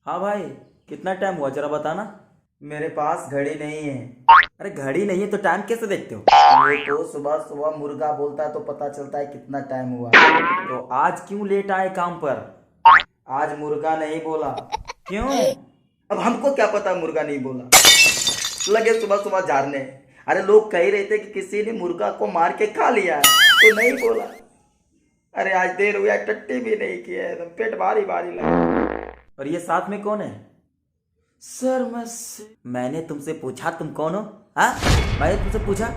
हाँ भाई, कितना टाइम हुआ जरा बताना। मेरे पास घड़ी नहीं है। अरे घड़ी नहीं है तो टाइम कैसे देखते हो? वो तो सुबह सुबह मुर्गा बोलता है तो पता चलता है कितना टाइम हुआ। तो आज क्यों लेट आए काम पर? आज मुर्गा नहीं बोला। क्यों? अब हमको क्या पता मुर्गा नहीं बोला। लगे सुबह सुबह झाड़ने। अरे लोग कह रहे थे कि किसी ने मुर्गा को मार के खा लिया है तो नहीं बोला। अरे आज देर हुआ, टट्टी भी नहीं की है, एकदम पेट भारी भारी लगा। और ये साथ में कौन है? सर मैंने तुमसे पूछा तुम कौन हो? हाँ, मैंने तुमसे पूछा।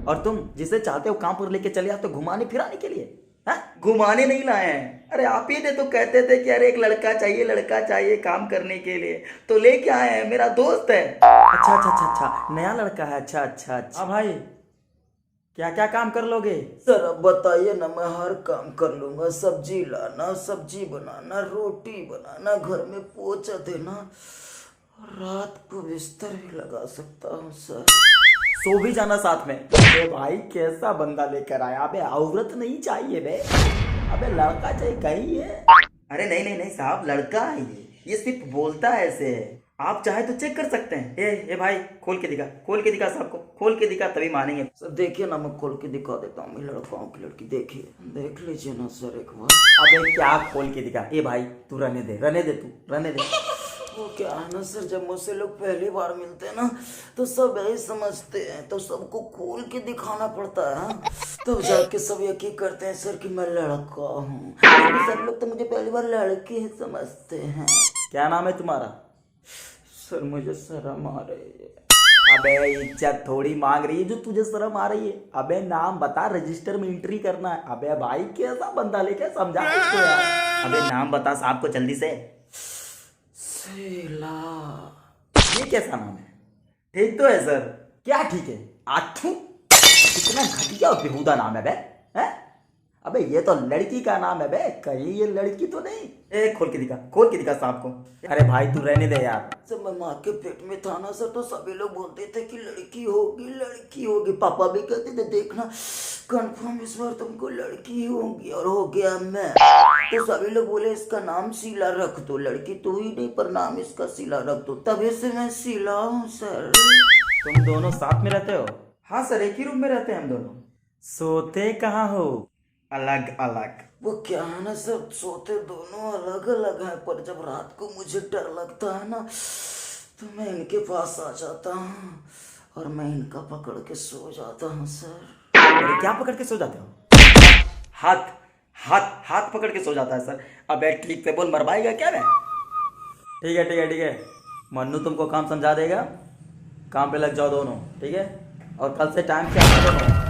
और तुम जिसे चाहते हो काम पर लेके चले आते हो घुमाने फिराने के लिए। हाँ, घुमाने नहीं लाए हैं। अरे आप ही ने तो कहते थे कि अरे एक लड़का चाहिए काम करने के लिए, तो लेके आए हैं, मेरा दोस्त है। अच्छा अच्छा अच्छा अच्छा, नया लड़का है। अच्छा अच्छा अच्छा। हाँ भाई, क्या क्या काम कर लोगे? सर अब बताइए ना, मैं हर काम कर लूंगा। सब्जी लाना, सब्जी बनाना, रोटी बनाना, घर में पोछा देना, रात को बिस्तर भी लगा सकता हूँ सर। सो भी जाना साथ में। अबे भाई कैसा बंदा लेकर आया? अबे औरत नहीं चाहिए बे, अबे लड़का चाहिए। कहीं है? अरे नहीं नहीं नहीं साहब, लड़का है ये सिर्फ बोलता है ऐसे। आप चाहे तो चेक कर सकते हैं। ए भाई, खोल के दिखा, खोल के दिखा, सबको खोल के दिखा, तभी मानेंगे। सर देखिए ना, मैं खोल के दिखा देता हूँ। मैं लड़का हूँ कि लड़की, देखिए देख लीजिए ना सर एक बार। अबे क्या खोल के दिखा? ए भाई तू रहने दे, रहने दे, तू रहने दे। वो क्या है ना सर, जब मुझसे लोग पहली बार मिलते हैं ना तो सब यही समझते हैं, तो सबको खोल के दिखाना पड़ता है। तब जाके सब यकीन करते हैं सर कि मैं लड़का हूँ। सब लोग तो मुझे पहली बार लड़की ही समझते हैं। क्या नाम है तुम्हारा? सर मुझे शर्म आ रही है। अबे इज्जत थोड़ी मांग रही है जो तुझे शर्म आ रही है। अबे नाम बता, रजिस्टर में एंट्री करना है। अबे भाई कैसा बंदा लेके समझा इसको यार। अबे नाम बता साहब को जल्दी से। शीला। ये कैसा नाम है? ठीक तो है सर। क्या ठीक है? आठू, कितना घटिया और बेहुदा नाम है बे। हैं? अबे ये तो लड़की का नाम है बे, कहीं ये लड़की तो नहीं। ए खोल के दिखा, खोल के दिखा साहब को। अरे भाई तू रहने दे यार। सर मैं माँ के पेट में था ना सर, तो सभी लोग बोलते थे कि लड़की होगी लड़की होगी। पापा भी कहते थे देखना कंफर्म इस बार तुमको लड़की ही होगी, और हो गया मैं। तो सभी लोग बोले इसका नाम शीला रख दो, लड़की तो ही नहीं पर नाम इसका शीला रख दो, तभी से मैं शीला हूँ सर। तुम दोनों साथ में रहते हो? हाँ सर, एक ही रूम में रहते हैं हम दोनों। सोते कहाँ हो? अलग अलग। वो क्या है ना सर, सोते दोनों अलग अलग हैं, पर जब रात को मुझे डर लगता है ना तो मैं इनके पास आ जाता हूँ और मैं इनका पकड़ के सो जाता हूँ सर। अरे क्या पकड़ के सो जाते हो? हाथ हाथ हाथ पकड़ के सो जाता है सर। अबे ठीक से बोल, मरवाएगा क्या मैं? ठीक है ठीक है ठीक है, मन्नू तुमको काम समझा देगा। काम पे लग जाओ दोनों, ठीक है? और कल से टाइम से आना दोनों।